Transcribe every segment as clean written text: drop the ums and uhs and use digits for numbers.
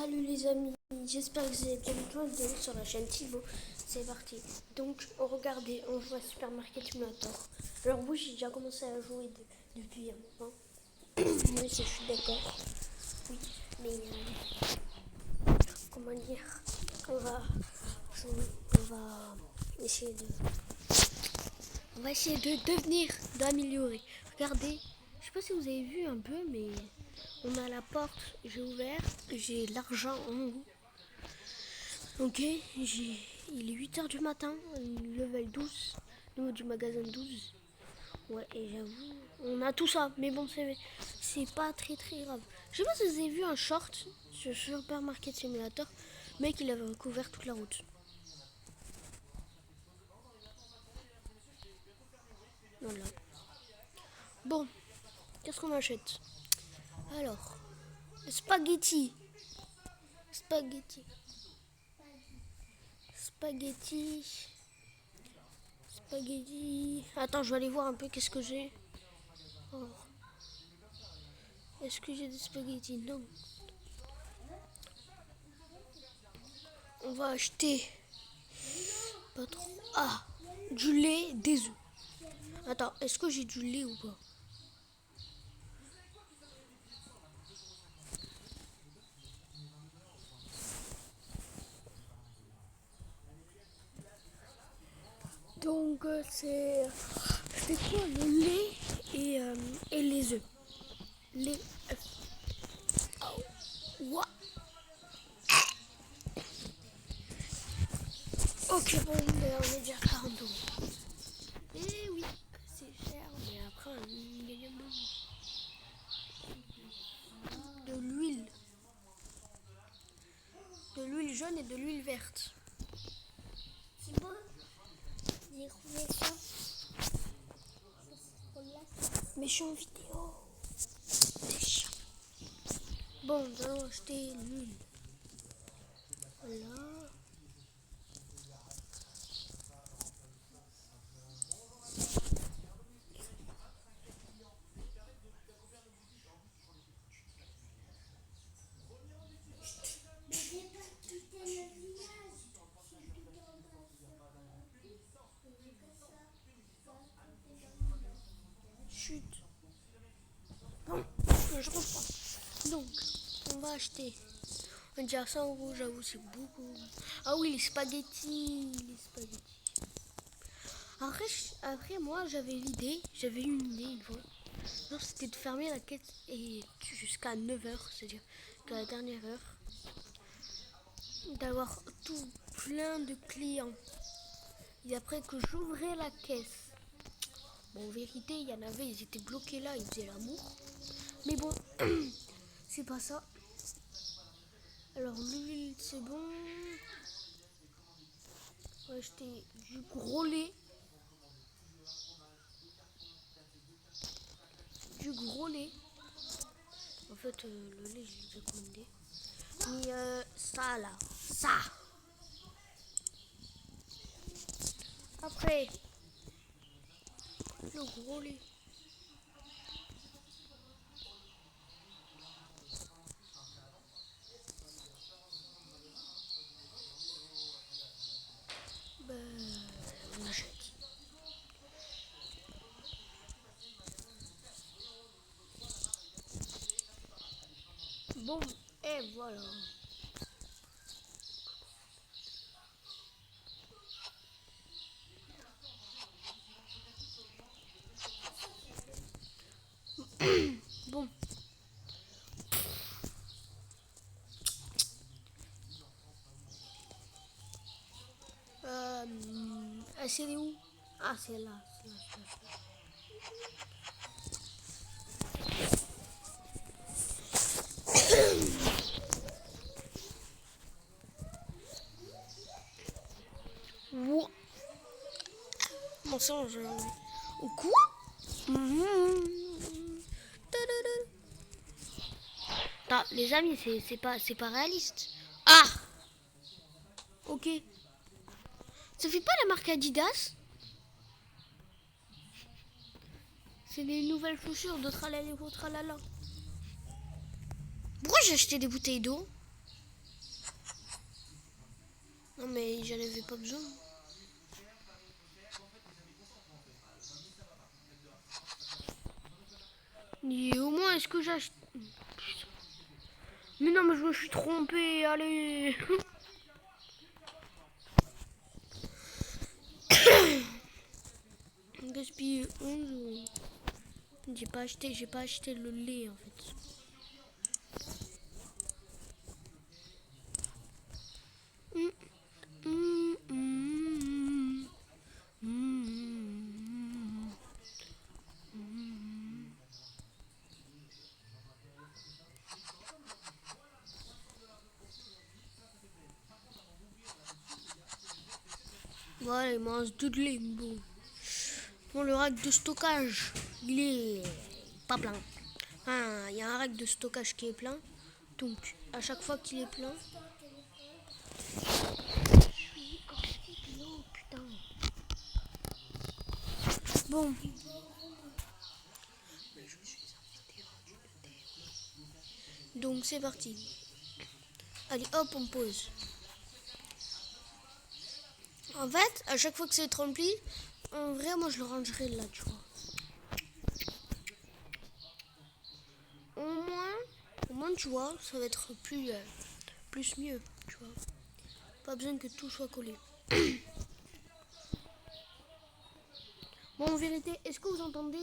Salut les amis, j'espère que vous allez bien. Bienvenue sur la chaîne Thibaut. C'est parti. Donc, regardez, on joue à Supermarket Simulator. Alors oui, j'ai déjà commencé à jouer depuis un moment. Oui, je suis d'accord. Oui, mais comment dire, on va, on va essayer de, on va essayer d'améliorer. Regardez, je sais pas si vous avez vu un peu, mais on a la porte, j'ai ouvert, j'ai l'argent en haut. Ok, il est 8h du matin, level 12, niveau du magasin 12. Ouais, et j'avoue, on a tout ça, mais bon, c'est pas très grave. Je sais pas si vous avez vu un short sur Supermarket Simulator, mec, il avait recouvert toute la route. Voilà. Bon, qu'est-ce qu'on achète? Alors, spaghetti. Spaghetti. Spaghetti. Spaghetti. Attends, je vais aller voir un peu qu'est-ce que j'ai. Alors, est-ce que j'ai des spaghettis? Non. On va acheter pas trop. Ah, du lait, des œufs. Attends, est-ce que j'ai du lait ou pas? Donc c'est quoi le lait et les œufs. Les œufs. Oh. Ouah. Ok, bon, mais on est déjà à 40 euros. Eh oui, c'est cher, mais après on gagne de l'huile. De l'huile jaune et de l'huile verte. C'est bon. Mais je suis en vidéo. Méchant. Bon, on va acheter l'huile. Voilà. Chut. Bon, je reprends. Donc, on va acheter. On dit à 100 euros, j'avoue, c'est beaucoup. Ah oui, les spaghettis. Les spaghettis. Après moi, j'avais une idée une fois. Non, c'était de fermer la quête et jusqu'à 9h, c'est-à-dire qu'à la dernière heure, d'avoir tout plein de clients. Et après que j'ouvrais la caisse, bon, en vérité, il y en avait, ils étaient bloqués là, ils faisaient l'amour. Mais bon, c'est pas ça. Alors, l'huile, c'est bon. On va acheter du gros lait. Du gros lait. En fait, le lait, je l'ai déjà commandé. Mais ça, là. Ça. Après, le gros lait. Ben, on achète. Bon, et voilà. Bon. C'est où? Ah, c'est là. Wow. Mon sang, je... Quoi? Attends, les amis, c'est pas réaliste. Ah, ok. Ça fait pas la marque Adidas? C'est les nouvelles chaussures de tralala et tralala. Pourquoi j'ai acheté des bouteilles d'eau? Non, mais j'en avais pas besoin. Et au moins, est-ce que j'achète... Mais non, mais je me suis trompée, allez. Gaspille 11 €. J'ai pas acheté le lait en fait. Voilà, il mange tout de lait. Bon. Bon, le rack de stockage, il est pas plein. Enfin, il y a un rack de stockage qui est plein. Donc, à chaque fois qu'il est plein... Oh, putain. Bon. Donc, c'est parti. Allez, hop, on pose. En fait, à chaque fois que c'est rempli, en vrai, moi, je le rangerai là, tu vois. Au moins, tu vois, ça va être plus mieux, tu vois. Pas besoin que tout soit collé. Bon, en vérité, est-ce que vous entendez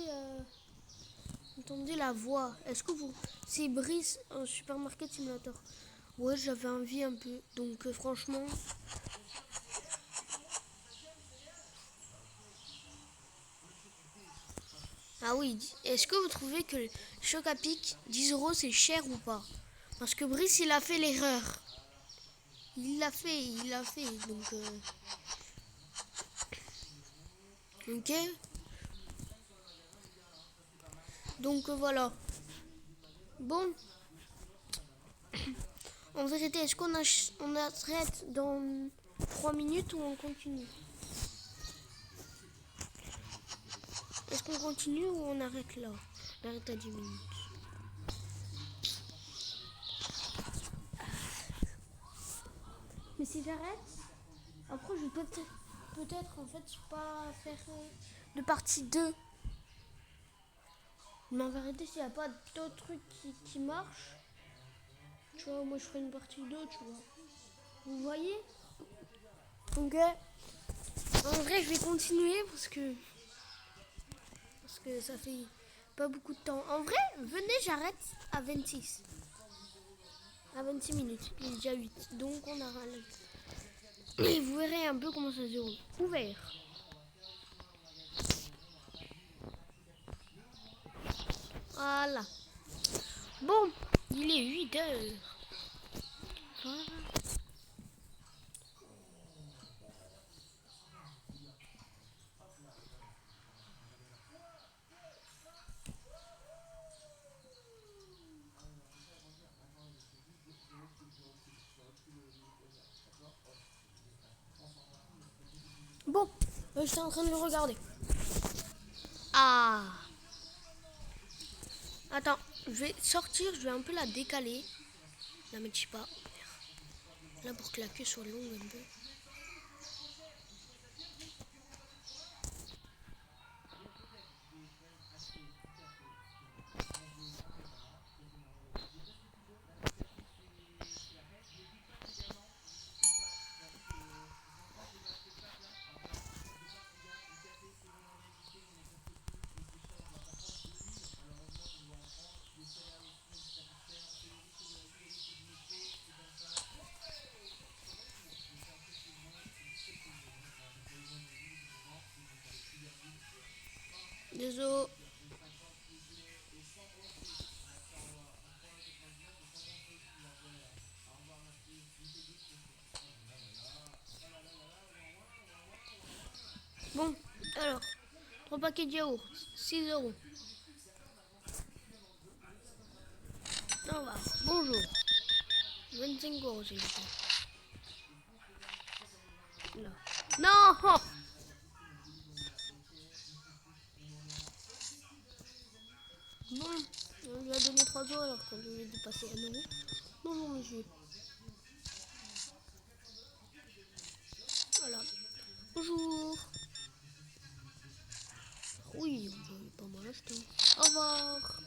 la voix? Est-ce que vous... C'est Brice, un supermarket simulator. Ouais, j'avais envie un peu. Donc, franchement... Ah oui, est-ce que vous trouvez que le choc à pic, 10 € c'est cher ou pas? Parce que Brice, il a fait l'erreur. Il l'a fait. Donc, ok. Donc, voilà. Bon, en vérité, est-ce on arrête dans 3 minutes ou on continue? Est-ce qu'on continue ou on arrête là? On arrête à 10 minutes. Mais si j'arrête, après je vais peut-être en fait pas faire de partie 2. Mais en vérité, s'il n'y a pas d'autres trucs qui marchent, tu vois, moi je ferai une partie 2, tu vois. Vous voyez? Ok. En vrai, je vais continuer parce que ça fait pas beaucoup de temps. En vrai, venez, j'arrête à 26. À 26 minutes. Il est déjà 8. Donc on a râlé. Et vous verrez un peu comment ça se déroule. Ouvert. Voilà. Bon, il est 8 heures. Voilà. Bon, je suis en train de le regarder. Ah. Attends, je vais sortir, je vais un peu la décaler. La mettre, je sais pas. Là, pour que la queue soit longue un peu. Désolé. Bon, alors, 3 paquets de yaourt, 6 €. Au revoir. Bonjour. 25 € s'il vous plaît. Là. Non. Bon, on lui a donné 3 € alors qu'on lui a dépassé 1 €. Bonjour monsieur. Bonjour. Oui, vous avez pas mal acheté. Au revoir.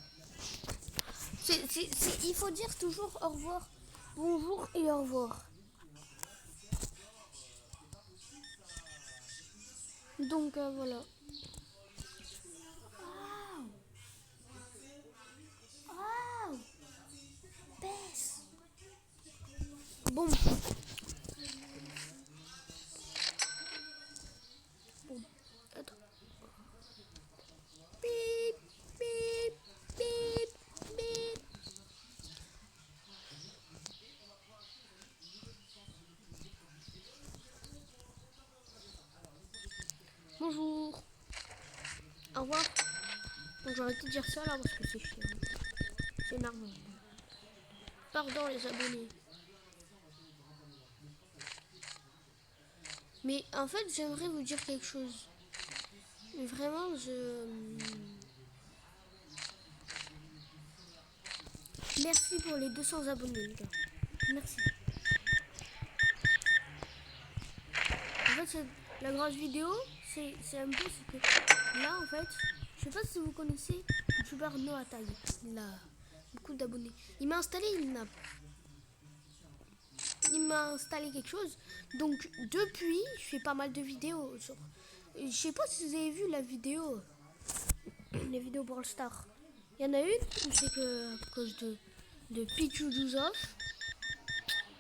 Il faut dire toujours au revoir, bonjour et au revoir. Donc voilà. Waouh, waouh, baisse. Bon, bon, attends. Bip, bip, bip, bip. Bonjour. Au revoir. Donc j'ai arrêté de dire ça là parce que c'est chiant. C'est énervant. Pardon les abonnés. Mais en fait j'aimerais vous dire quelque chose. Mais vraiment Merci pour les 200 abonnés les gars. Merci. En fait la grosse vidéo c'est un peu ce que là en fait je sais pas si vous connaissez youtubeur Noah Tag. Il a beaucoup d'abonnés. Il m'a installé quelque chose. Donc depuis je fais pas mal de vidéos sur. Je sais pas si vous avez vu la vidéo. Les vidéos Brawl Star. Il y en a une où c'est que à cause de Pichu Douzov.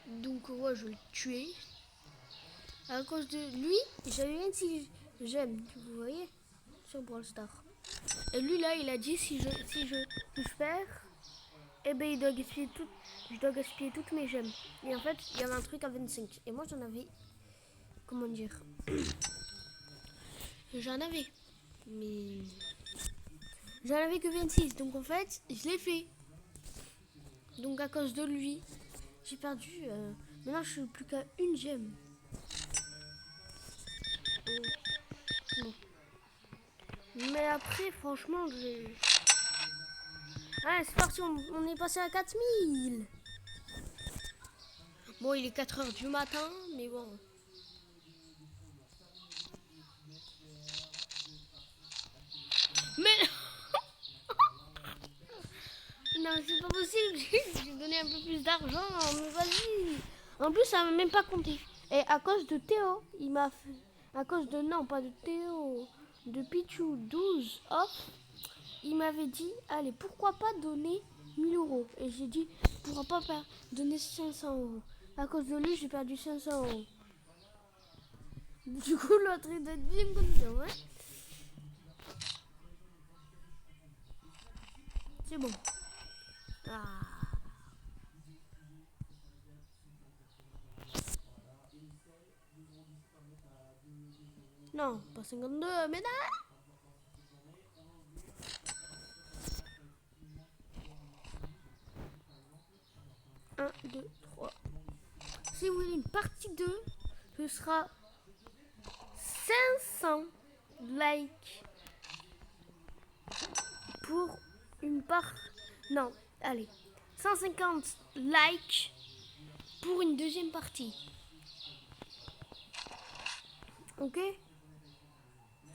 Donc ouais je l'ai tué. À cause de lui, j'avais 26 j'aime, vous voyez, sur Brawl Star. Et lui là, il a dit si je perds, eh ben je dois gaspiller toutes mes gemmes. Et en fait, il y avait un truc à 25. Et moi j'en avais, comment dire, j'en avais, mais j'en avais que 26. Donc en fait, je l'ai fait. Donc à cause de lui, j'ai perdu. Maintenant, je suis plus qu'à une gemme. Bon. Mais après, franchement, allez, c'est parti, on est passé à 4000. Bon, il est 4h du matin, mais bon. Mais non, c'est pas possible. J'ai donné un peu plus d'argent, mais vas-y. En plus, ça m'a même pas compté. Et à cause de Théo, il m'a fait. À cause de. Non, pas de Théo. De Pichou 12 off. Il m'avait dit, allez, pourquoi pas donner 1000 euros. Et j'ai dit, pourquoi pas donner 500 euros. À cause de lui, j'ai perdu 500 euros. Du coup, l'autre, il doit être bien content, hein. C'est bon. Ah. Non, pas 52, mais non. 1, 2, 3. Si vous voulez une partie 2, ce sera 500 likes pour une part. Non, allez. 150 likes pour une deuxième partie. Ok?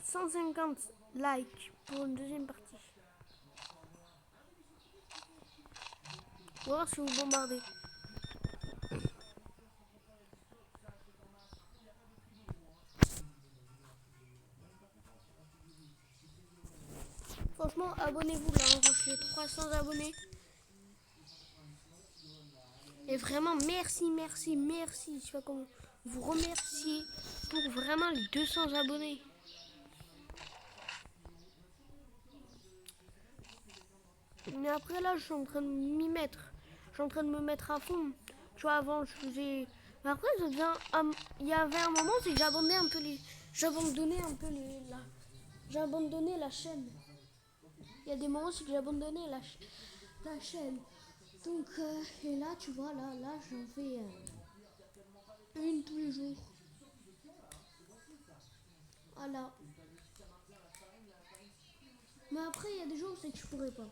150 likes pour une deuxième partie. On va voir si vous bombardez. Franchement, abonnez-vous là, on recherche les 300 abonnés. Et vraiment, merci, merci, merci. Je sais pas comment vous remercier pour vraiment les 200 abonnés. Mais après là, je suis en train de m'y mettre. Je suis en train de me mettre à fond. Tu vois, avant, je faisais. Mais après, il y avait un moment, c'est que j'abandonnais un peu les. J'abandonnais un peu les. J'ai abandonné la chaîne. Il y a des moments, c'est que j'ai abandonné la chaîne. Donc, et là, tu vois, là, j'en fais une tous les jours. Voilà. Mais après, il y a des jours, c'est que je pourrais pas.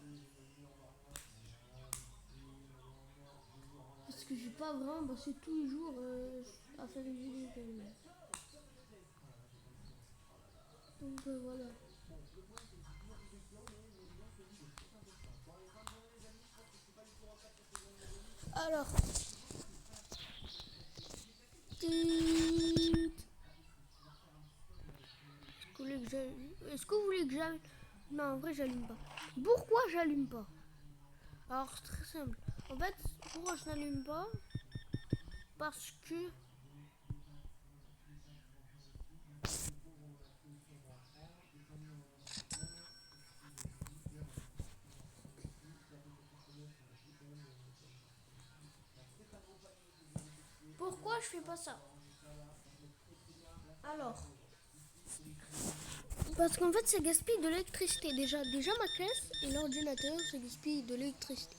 Parce que j'ai pas vraiment bossé tous les jours à faire une vidéo quand même. Donc voilà. Alors, est-ce que vous voulez que j'allume? Non, en vrai, j'allume pas. Pourquoi j'allume pas? Alors, c'est très simple. En fait, pourquoi je n'allume pas? Parce que... Pourquoi je fais pas ça? Alors, parce qu'en fait, ça gaspille de l'électricité. Déjà ma caisse et l'ordinateur, ça gaspille de l'électricité.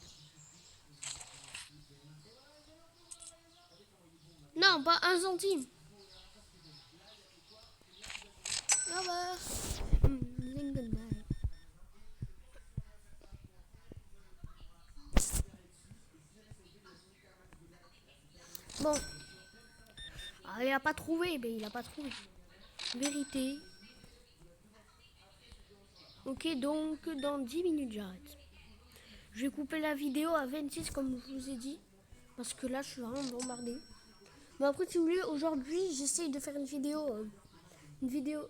Non, pas un centime. Au revoir. Bon. Ah, il a pas trouvé. Ben, il a pas trouvé. Vérité. Ok, donc dans 10 minutes, j'arrête. Je vais couper la vidéo à 26 comme je vous ai dit. Parce que là, je suis vraiment bombardée. Mais après, si vous voulez, aujourd'hui, j'essaye de faire une vidéo. Une vidéo...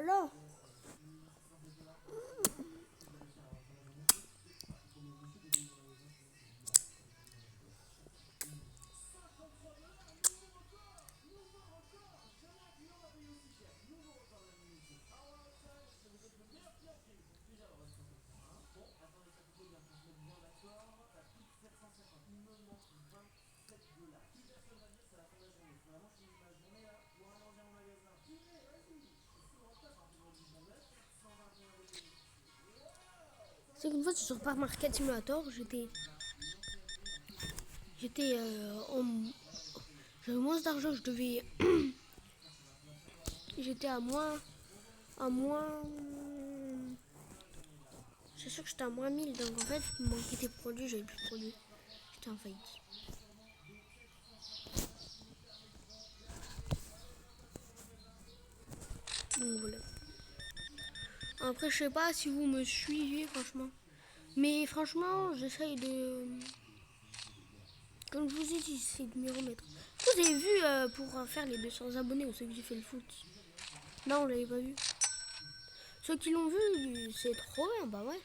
là. C'est qu'une fois sur Supermarket Simulator, j'étais j'avais moins d'argent, je devais j'étais à moins c'est sûr que j'étais à moins 1000, donc en fait il me manquait des produits, j'avais plus de produits, j'étais en faillite. Donc voilà. Après je sais pas si vous me suivez franchement, mais franchement j'essaye de, comme je vous ai dit, j'essaye de m'y remettre. Vous avez vu pour faire les 200 abonnés ou ceux que j'ai fait le foot? Non, on l'avait pas vu. Ceux qui l'ont vu, c'est trop bien, bah ouais.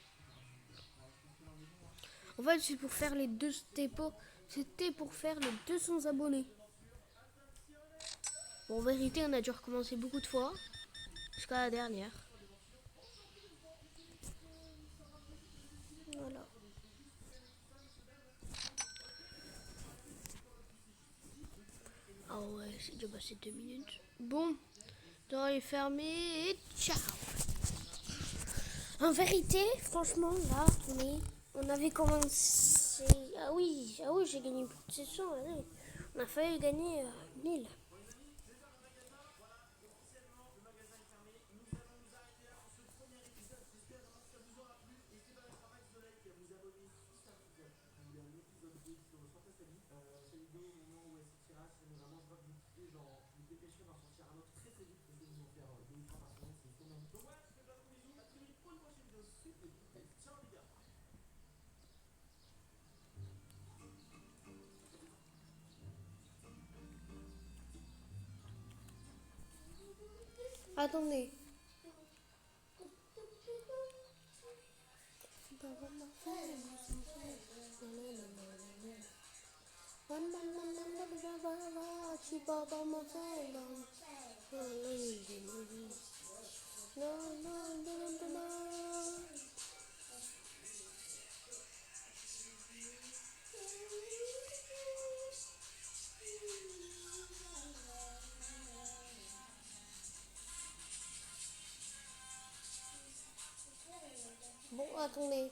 En fait, c'est pour faire les deux. C'était pour faire les 200 abonnés. Bon, en vérité, on a dû recommencer beaucoup de fois. Jusqu'à la dernière. Voilà. Ah ouais, c'est déjà passé 2 minutes. Bon, dans les fermés et ciao. En vérité, franchement, là, on avait commencé. Ah oui, j'ai gagné plus de 700. Allez. On a failli gagner 1000. Attendez. Bon, attendez.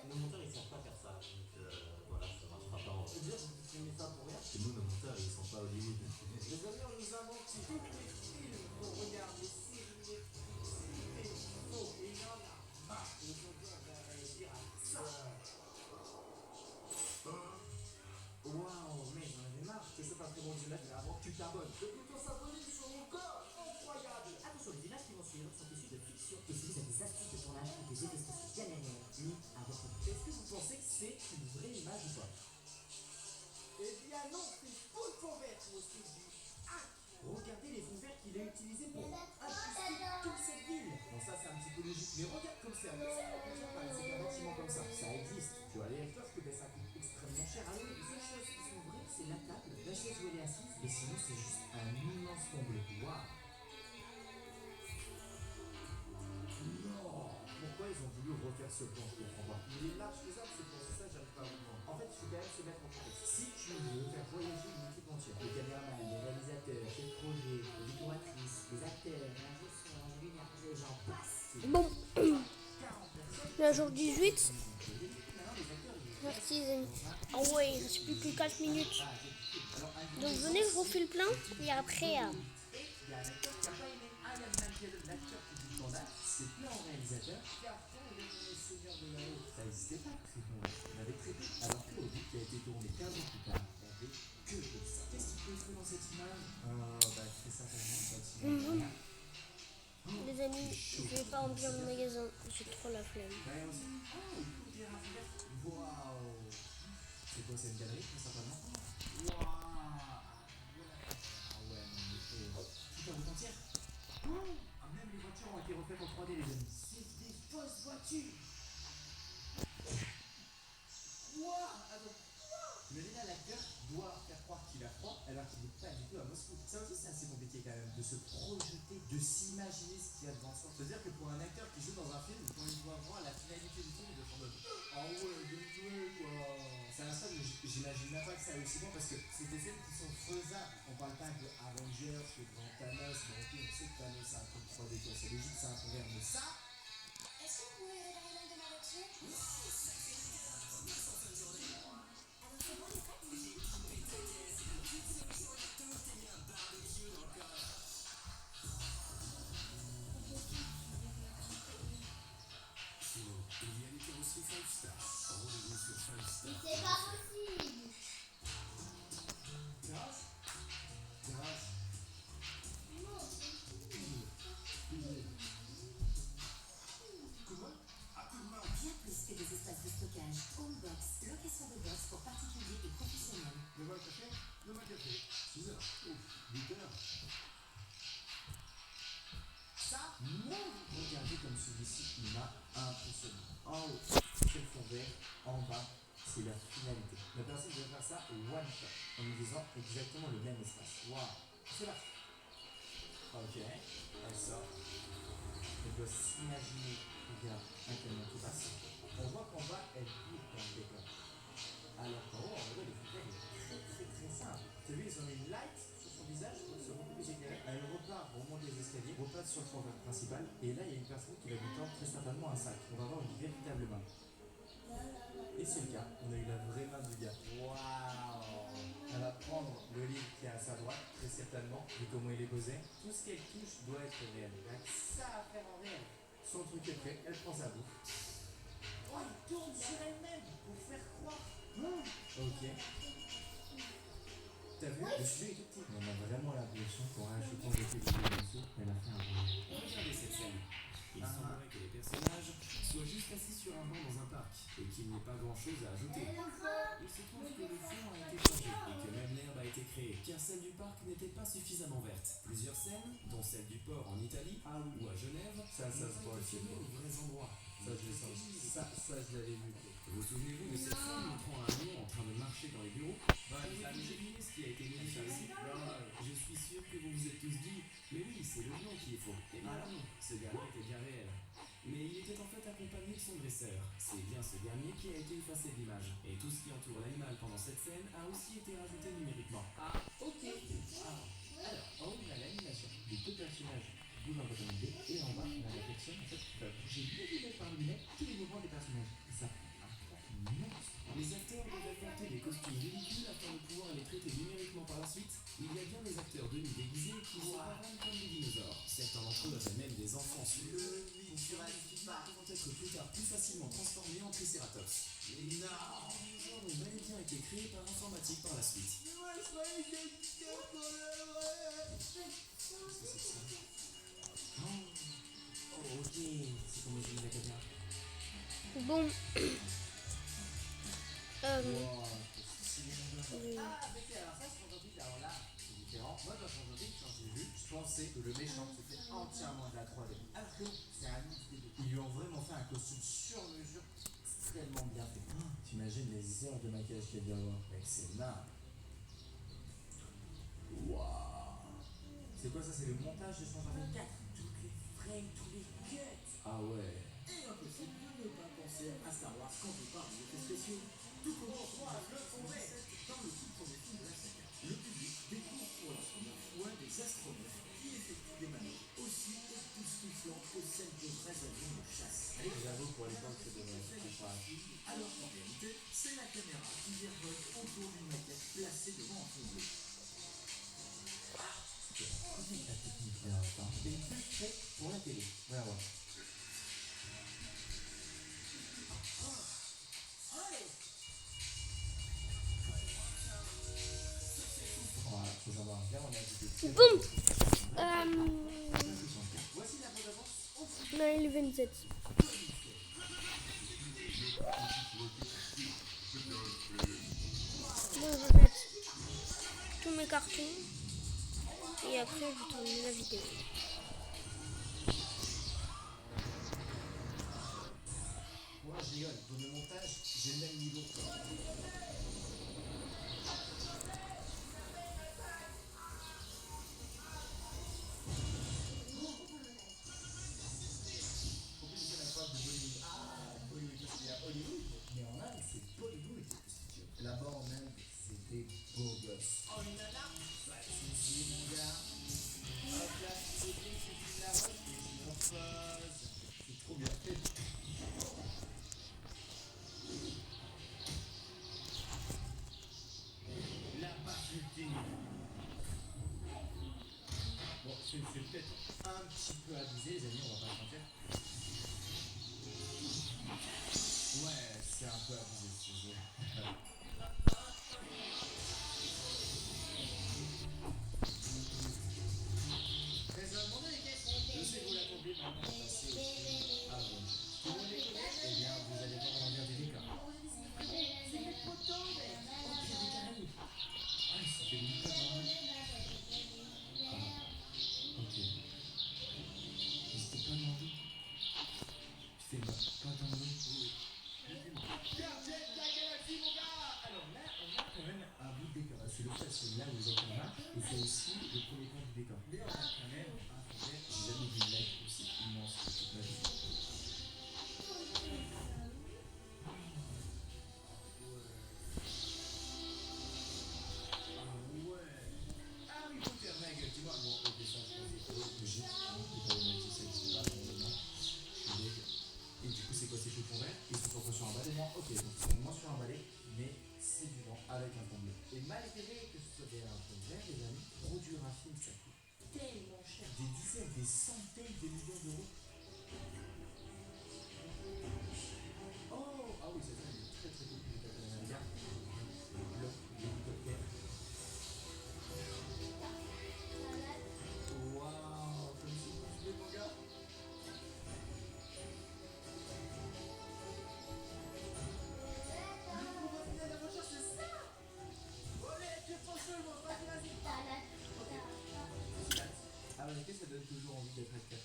Nos monteurs ils savent pas faire ça, donc voilà, ça marchera pas. On va dire, vous filmez ça pour rien. Chez nous, nos monteurs ils sont pas Hollywood. Les amis, on nous a menti. Tous les films qu'on regarde, les séries, les faux, et il y en a marre. Aujourd'hui, on va dire à ça. Waouh, mec, j'en avais marre. C'est pas très bon du net, mais avant que tu t'abonnes. Depuis ton s'abonner sur mon corps, incroyable. Attention, les images qui vont suivre sont issues de fiction. Et si vous avez des astuces de tournage ou des effets spéciaux bien réels, mis à votre goût. Est-ce que vous pensez que c'est une vraie image ou pas? Eh bien non, c'est une full fond vert ou aussi du hack. Regardez les fonds verts qu'il a utilisés pour ajuster toute cette ville. Bon, ça c'est un petit peu logique, mais regarde comme c'est un peu ça. C'est un bâtiment comme ça existe. Tu vois, les acteurs que ça coûte extrêmement cher. Ah oui, les seules choses qui sont vraies, c'est la table, la chaise où elle est assise, et sinon c'est juste un immense fond bleu. Waouh. Non. Pourquoi ils ont voulu refaire ce plan? Je comprends pas. Il est large faisable, c'est pour ça que j'arrive pas à vous demander. En fait, il faut quand même se mettre en contexte. Si tu veux faire voyager une équipe entière, les caméramans, les réalisateurs, les projets, les décoratrices, les acteurs, l'ingé son, l'ingé lumière, j'en passe. Bon, 40 personnes. le jour 18. Maintenant, les acteurs, ils Merci les amis. Ah ouais, il reste plus que 4 minutes. alors, Donc venez, je refais le plein. Et après, il y a un acteur qui a pas aimé Ian McKellen, l'acteur qui dit scandale, c'est plus un réalisateur. Carton, il est le Seigneur de l'Anneau. Ça n'existait pas, très bon. On avait très peu. Alors que Hobbit, qui a été tourné 15 ans plus tard, il n'y avait que de ça. Qu'est-ce qu'il peut trouver dans cette image? Bah, c'est certainement un bâtiment. les amis, je vais pas remplir le magasin. J'ai trop la flemme. Bah, et aussi, oh, il faut dire un peu vert. Waouh! C'est quoi, c'est une galerie, tout simplement? Waouh! Ah ouais, non, mais toute la route entière. Ah, même les voitures ont été refaites en 3D, les amis. C'est des fausses voitures. Quoi? Attends. T'imagines un acteur doit faire croire qu'il a froid alors qu'il n'est pas du tout à Moscou. Ça aussi c'est assez compliqué quand même de se projeter, de s'imaginer ce qu'il y a devant soi. C'est-à-dire que pour un acteur qui joue dans un film, quand il doit voir la finalité du film, il doit faire mode ah ouais, bien joué quoi. C'est un stade où j'imagine même pas que ça aille aussi loin parce que c'est des scènes qui sont faisables. On parle pas de Avengers, de grand Thanos, bon ok on sait que Thanos c'est un truc 3D, c'est logique, c'est un fond vert, mais ça. Est-ce que vous pouvez réparer l'œil de ma voiture? C'est pas possible. Grâce. Bien plus que des espaces de stockage, Homebox, location de box pour particuliers et professionnels. Le café. 6 heures. 8 heures. Ça, non. Regardez comme celui-ci, il m'a impressionné. En haut, c'est le fond vert. En bas, c'est la finalité. La personne devait faire ça one shot, en utilisant exactement le même espace. Waouh. C'est parti. Ok, elle sort. Elle doit s'imaginer, regarde, un camion qui passe. On voit qu'en bas, elle bouge dans le décor. Alors qu'en haut, en vrai, le fond vert est très simple. Tu as vu, ils ont mis une light sur son visage pour se beaucoup plus éclairé. Elle repart, remonte les escaliers, repasse sur le fond vert principal. Et là, il y a une personne qui va lui tendre très certainement un sac. On va avoir une véritable main. Et c'est le cas, on a eu la vraie main du gars. Waouh! Elle va prendre le livre qui est à sa droite, très certainement, vu comment il est posé. Tout ce qu'elle touche doit être réel. Elle a que ça à faire en réel. Son truc est prêt, elle prend sa bouffe. Oh, elle tourne sur elle-même pour faire croire. Ok. t'as vu, le sujet est tout petit. On a vraiment l'impression qu'en rajoutant des quelques morceaux, elle a fait un bon. Regardez cette scène. Il semblerait que les personnages soient juste assis sur un banc dans un parc et qu'il n'y ait pas grand chose à ajouter. Il se trouve que le fond a été changé et que même l'herbe a été créée car celle du parc n'était pas suffisamment verte. Plusieurs scènes, dont celle du port en Italie ou à Genève, Ça se voit aussi. filmées aux vrais endroits. Ça, je l'avais vu. Vous souvenez-vous de cette scène montrant un lion en train de marcher dans les bureaux? Vous avez deviné ce qui a été modifié ici? Je suis sûr que vous vous êtes tous dit, mais oui, c'est le lion qui est faux. Et non, ce dernier était bien réel. Mais il était en fait accompagné de son dresseur. C'est bien ce dernier qui a été effacé de l'image. Et tout ce qui entoure l'animal pendant cette scène a aussi été rajouté numériquement. Ah, ok. Alors, en haut, on a l'animation des deux personnages qui bougent en bas de et en bas, on a la personne en fait, qui va bouger millimètre par millimètre tous les mouvements des personnages. Et ça fait un poids immense. Les acteurs devaient porter des costumes ridicules afin de pouvoir les traiter numériquement par la suite. Il y a bien des acteurs demi-déguisés qui se pavanent comme des dinosaures. Certains d'entre eux avaient même des enfants sur eux pour pouvant être plus tard plus facilement transformés en tricératops. Les dinosaures ont bel et bien été créés par informatique par la suite. Oh, ok. C'est comme je la caméra. Bon. Wow, c'est stylé. Ah, ok, alors ça, c'est aujourd'hui. Alors là, c'est différent. Moi, dans aujourd'hui, quand j'ai vu, je pensais que le méchant c'était entièrement de la 3D. Alors que c'est un mix des deux. Ils lui ont vraiment fait un costume sur mesure extrêmement bien fait. Oh, t'imagines les heures de maquillage qu'il y a dû avoir. Mec, c'est énorme. Waouh. C'est quoi ça? C'est le montage de 124. Toutes les frames, tous les cuts. Ah ouais. Et impossible de ne pas penser à Star Wars quand on parle d'effets spéciaux. Tout commence en 1977 dans le tout premier film de la saga. Le public découvre pour la première fois des astronautes qui effectuent des manœuvres aussi époustouflantes que celles de vrais avions de chasse. J'avoue, pour l'époque, c'est de pas. Alors qu'en réalité, c'est la caméra qui virevolte autour d'une maquette placée devant un fond bleu. La technique là, enfin, c'est plus fait pour la télé. Voilà, ouais. Voilà, faut savoir. Là, on a ajouté. Boum. Voici la bande annonce. Non, il est 27. Bon, je jette tous mes cartons. Et après, je vais terminer la vidéo. Moi, je rigole. Dans le montage, j'ai le même niveau. Mais en Inde, c'est Bollywood qui est studio. Là-bas en Inde, c'est des beaux gosses. Oh, une nana? Bah, c'est mon gars. Hop là, c'est des c'est de la roche, et je me pose. C'est trop bien fait. La barre ultime. Bon, c'est peut-être un petit peu abusé, les amis, on va pas se mentir. Ouais, c'est un peu abusé ce jeu. Je sais que vous l'avez compris, maintenant on va passer au film avant. Tout le monde les connaît? Eh bien, vous allez voir l'envers du décor. C'est les potins, mec! Oh, il y a des carrés! Ah, il s'est fait une conne, hein. Ah, ok. Mais c'était pas dans l'eau. C'était pas dans l'eau. Gardien de la galaxie, mon gars! Alors là, on a quand même un bout de décor. C'est le fait, c'est là où les enfants marchent, et c'est aussi le premier plan du décor. Mais on a quand même un projet, j'ai jamais vu une live aussi immense de toute ma vie. Ah ouais! Harry Potter, mec, dis-moi, bon, ok, ça, je pense que c'est logique, hein, les problématiques, ça n'existe pas pour le moment. Je suis deg. Et du coup, c'est quoi ces chiffons verts? Ils sont pas sur un balai, moi? Ok, donc ils sont moins sur un balai, mais c'est du vent avec un fond bleu. Et malgré que ce soit derrière un fond vert, les amis, produire un film, ça coûte tellement cher, des dizaines, des centaines de millions d'euros. Oh, ah oui, c'est ça, il est très très cool, le Captain America. L'hélicoptère. d'être acteur.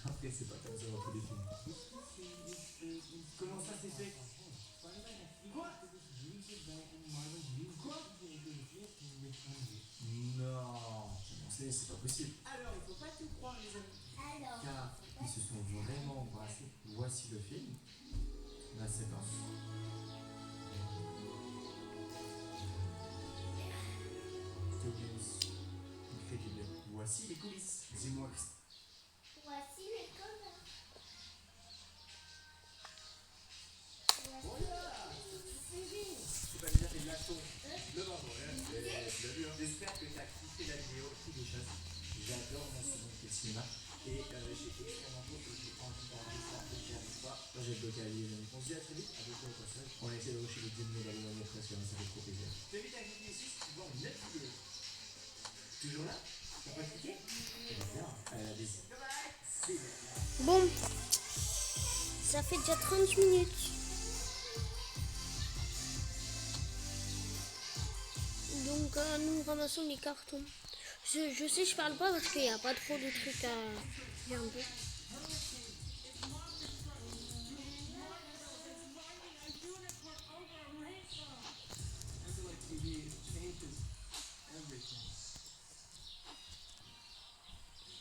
Après, c'est pas comme ça dans tous les films. Comment ça s'est fait? Quoi? Non, c'est pas possible. Alors, il faut pas tout croire, les amis. Car ils se sont vraiment embrassés. Voici le film. La séquence. Coulisses. Incroyable. Voici les coulisses. Dis-moi. Voici les copains. Tu vas déjà fait de l'action. Le ventre, tu l'as vu, hein. J'espère que tu as kiffé la vidéo. C'est des choses. J'adore ma saison de cinéma. Et j'ai extrêmement tôt que j'ai envie d'en faire que j'y arrive pas. Moi j'ai bloqué à l'île. On se dit à très vite avec le passage. On a essayé de rusher les 10 000 abonnés après, ça fait trop plaisir. Je t'invite à cliquer ici si tu vois une autre vidéo. Toujours là? T'as pas cliqué? Eh bien, elle a des. C'est Bon, ça fait déjà 30 minutes. Donc nous ramassons les cartons. Je sais, je parle pas parce qu'il n'y a pas trop de trucs à faire un peu.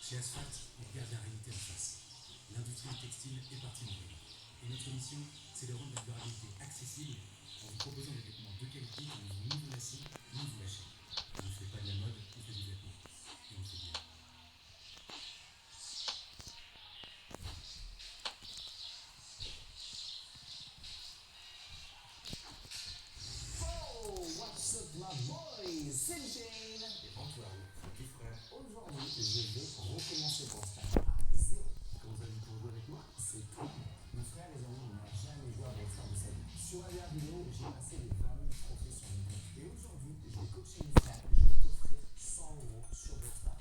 Chez Asphalt, on regarde la réalité en face. L'industrie textile est partie mourir. Et notre mission, c'est de rendre la durabilité accessible en vous proposant des vêtements de qualité qui ne vont ni vous lasser, ni vous lâcher. On ne fait pas de la mode, on fait du vêtement. Et on le fait bien. Oh, what's up, my boys? C'est Shane. Et Antoine, mon petit frère. Aujourd'hui, je vais recommencer pour Star à zéro. Comment ça, vous pouvez jouer avec moi? C'est tout. Mon frère, les amis, il n'a jamais joué à Star de sa vie. Sur la dernière vidéo, j'ai passé les 20 000 trophées sur mon compte. Et aujourd'hui, je vais coacher mon frère. Je vais t'offrir 100 € sur Star.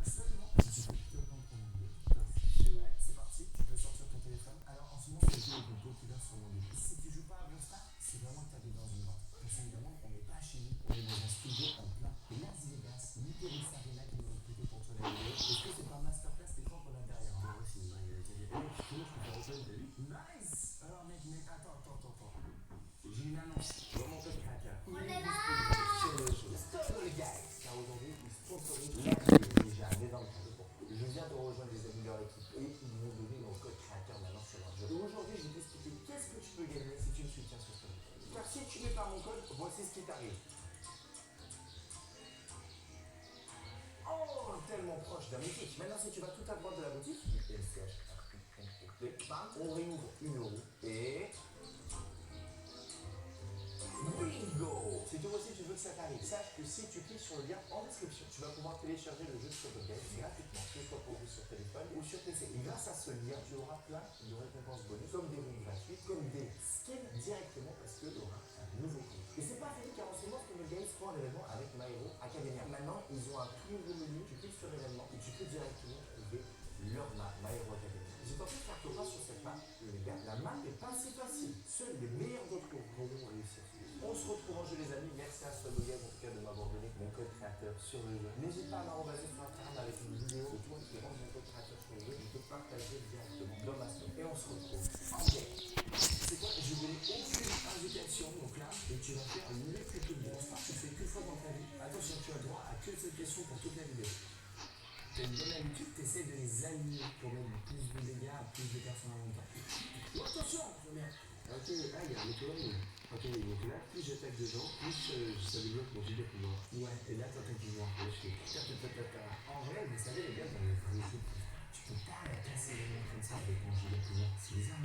Seulement, si tu peux te prendre ton vidéo. Ouais, c'est parti. Tu peux sortir ton téléphone. Alors, en ce moment, c'est le jeu le plus populaire sur mon livre. Si tu joues pas à Star, c'est vraiment que tu habites dans une grotte. Parce qu'évidemment, on n'est pas chez nous. On est dans un studio en plein Las Vegas. Nicolas Sarina qui nous a recruté pour tourner la vidéo. Est-ce que c'est pas masterclass des fois qu'on a derrière? Ouais, c'est une dingue. Comment je peux faire open, t'as vu? Nice. Alors mec, attends. J'ai une annonce. Dans mon code cracker. On est là. Sur le jeu. Stop les gars. Car aujourd'hui, ils sponsorisent la vidéo déjà. Mais dans le cadre. Je viens de rejoindre les amis de leur équipe. Et ils m'ont donné mon code créateur maintenant sur leur jeu. Et aujourd'hui, je vais t'expliquer qu'est-ce que tu peux gagner si tu me soutiens sur ce jeu. Car si tu mets pas mon code, voici ce qui t'arrive. Oh, tellement proche d'un mythique. Maintenant, si tu vas tout à droite de la boutique, bam, on réouvre une roue et. Bingo! Si toi aussi tu veux que ça t'arrive, sache que si tu cliques sur le lien en description, tu vas pouvoir télécharger le jeu sur le game gratuitement, que ce soit pour vous sur téléphone ou sur PC. Et grâce à ce lien, tu auras plein de récompenses bonus, comme des roues gratuites, comme des skins directement parce que tu auras un nouveau compte. Et c'est pas fini car en ce moment, Stomach Games prend un événement avec My Hero Academia. Maintenant, ils ont un tout nouveau menu, tu cliques sur l'événement et tu peux directement trouver leur map My Hero Academia. J'ai tenté de faire tour sur cette map, les gars, la map n'est pas si facile. Seuls les meilleurs d'entre vous pourront réussir. On se retrouve en jeu les amis, merci à Stomach Games en tout cas de m'avoir donné mon code créateur sur le jeu. N'hésite pas à m'envoyer sur Instagram avec une vidéo de toi qui rentre mon code créateur sur le jeu, je peux partager directement dans ma story. Et on se retrouve en game. C'est quoi? Je vais aucune invitation, donc là, et tu vas faire le plus que de bonsoir. Tu le fais qu'une fois dans ta vie. Attention, tu as droit à que cette question pour toute la vidéo. Tu as une bonne habitude, tu essaies de les aligner pour mettre plus de dégâts à plus de personnes en même temps. Oh, attention, merde. Ok, ah, il y a un école. Ok, donc là, plus j'attaque de gens, plus ça débloque mon gilet pouvoir. Ouais, et là, toi, t'as du pouvoir. Là, je fais. En vrai, vous savez, les gars, dans les vrais jeux, tu peux pas casser les mains comme ça avec mon gilet pouvoir. C'est les armes.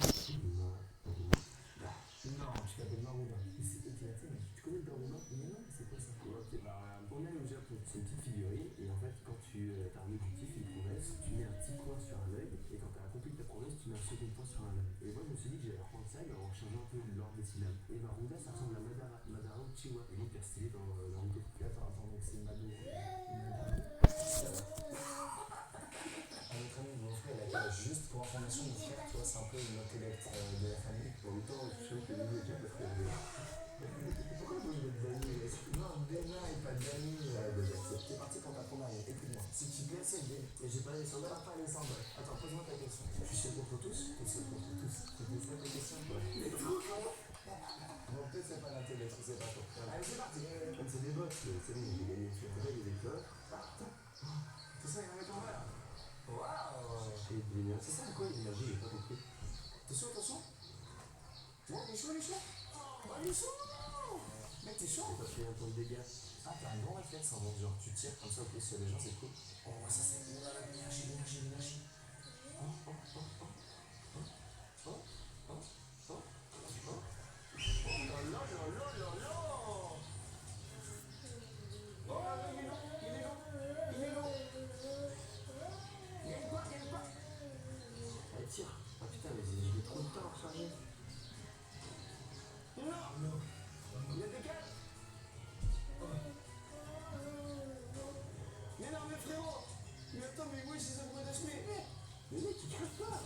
Non, tu t'appelles Maruna. C'est éclaté, mais tu connais Maruna? Mais non, c'est quoi ça? Ok, bah, on a au Japon. C'est une petite figurine, et en fait, quand tu as un objectif, une promesse, tu mets un petit point sur un œil, et quand tu as accompli ta promesse, tu mets un second point sur un œil. Et moi, je me suis dit que j'allais reprendre ça, mais en changeant un peu l'ordre des syllabes. Et Maruna, ça ressemble à Madara Uchiwa, et il est stylé dans Naruto. Attends, donc c'est Madou. Notre ami, mon frère, il a juste pour information, mon frère, tu vois, c'est un peu une intellect de la famille. En même temps, je sais que lui, il est déjà parce que. Pourquoi vous me dites Dani? Non, Dana et pas Dani. C'est parti pour ta première, écoute-moi. Si tu te plais, c'est bien. Et j'ai pas les sandales, pas les sandales. contre tous. Tout seul contre tous. C'était ça la question. Ouais. Bon, peut-être c'est pas l'intérêt, je sais pas trop. Allez, c'est parti. Comme c'est des bots, c'est bon, j'ai gagné. Tu as les écoles. Tout ça, il y en avait pour moi. Waouh. Et de l'énergie. C'est ça quoi l'énergie? J'ai pas compris. Attention, attention. Ouais, il est chaud, il est chaud. Oh, il est chaud. Mec, t'es chaud. T'as fait un ton de dégâts. Ah, t'as un bon réflexe en mode genre tu tires comme ça au plus sur les gens, c'est cool. Oh, ça c'est bon, là, l'énergie, l'énergie, l'énergie. Oh, oh, oh, oh. Oh, oh, oh, oh, oh. Oh là là là là là là. Oh, il est long, il est long, il est long. Il y a une quoi, il y a une quoi. Allez, tire. Ah putain, mais j'ai trop de temps à recharger. Non, il y a des gars. Mais non, mais frérot. Mais attends, mais oui, c'est ça pour me mais mec, il crève pas.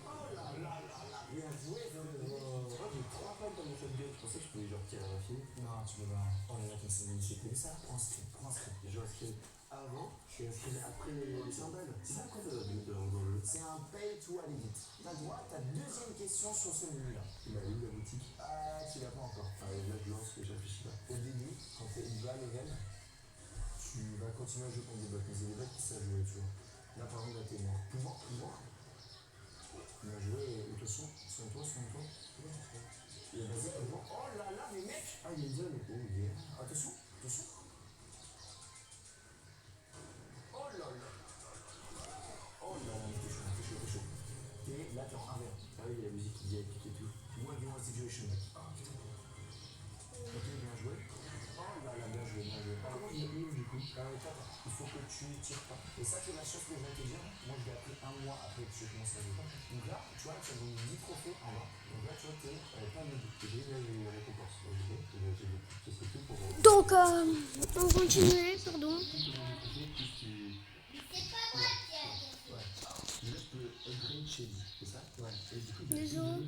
Oh là là là là. Bien joué, frérot. Oh, j'ai 3 balles dans mon shotgun. Je pensais que je pouvais genre tirer à l'infini. Non, tu peux pas. Oh là là, comme c'est magnifique. T'as vu ça? Prends un script, prends un script. Je joue un script avant et un script après les 100 balles. C'est ça quoi de mettre dans le jeu? C'est un pay to aller vite. T'as droit à ta deuxième question sur celui-là. Il m'a lu la boutique. Ah, tu l'as pas encore. Ah, là, je lance et j'affiche pas. Au début, quand t'es bas level, tu vas continuer à jouer contre des bots. Mais c'est des bots qui savent jouer, tu vois. Là, par exemple, là, t'es mort. Pouvoir, pouvoir. Bien joué, attention, soigne-toi, soigne-toi. Il a basé pouvoir. Oh là là, mais mec. Ah, il est jeune. Oh, yeah. Attention, attention. Oh là là. Oh là là, t'es chaud, t'es chaud, t'es chaud. T'es là, t'es en 1v1. Ah oui, il y a la musique qui dit épique et tout. 1v1 situation, mec. Ah putain. Ok, bien joué. Oh là là, bien joué, bien joué. Comment il est du coup? Attends, il faut que tu tires pas. Et ça, c'est la chose que je viens de te dire. Moi, je l'ai appris 1 mois après que je commence à jouer. Donc là, tu vois, tu as donné 10 trophées en bas. Donc là, tu vois, t'es pas le but. J'ai eu la récompense. Donc, c'est tout pour. Donc, on continue, pardon. Je peux upgrade chez lui, c'est ça? Ouais. Et du coup, Désolé. là,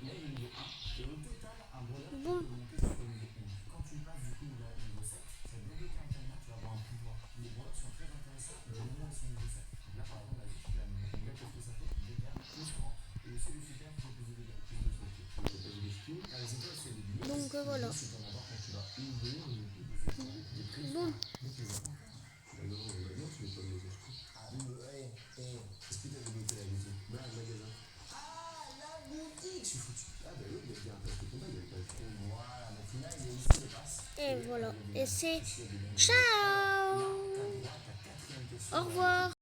il est niveau 1. Et au total, un bonheur Bon. peut monter jusqu'au niveau 11. Quand tu passes du coup au niveau 7, ça débloque un cadenas, tu vas avoir un pouvoir. Les bonheurs sont très intéressants du moment où ils sont niveau 7. Donc là, par exemple, la vie, tu as mis. Donc là, qu'est-ce que ça fait? Dégâts plus 30. Et celui super, il fait plus de dégâts. Plus de 30. Donc, t'as pas des skills. Les étoiles, c'est des billes. Donc, voilà. C'est pour avoir quand tu vas ouvrir des prix. Bon. Donc, tu vas pas. Bah non, tu mets pas les autres. Ah, est-ce que t'as débloqué la boutique? Bah, le magasin. Ah, la boutique! Je suis foutu. Ah, bah oui, il y a bien un peu de combat, il y a pas de fond. Voilà, donc là, il y a ici les passes. Et voilà. Et c'est Ciao! ciao. Au revoir.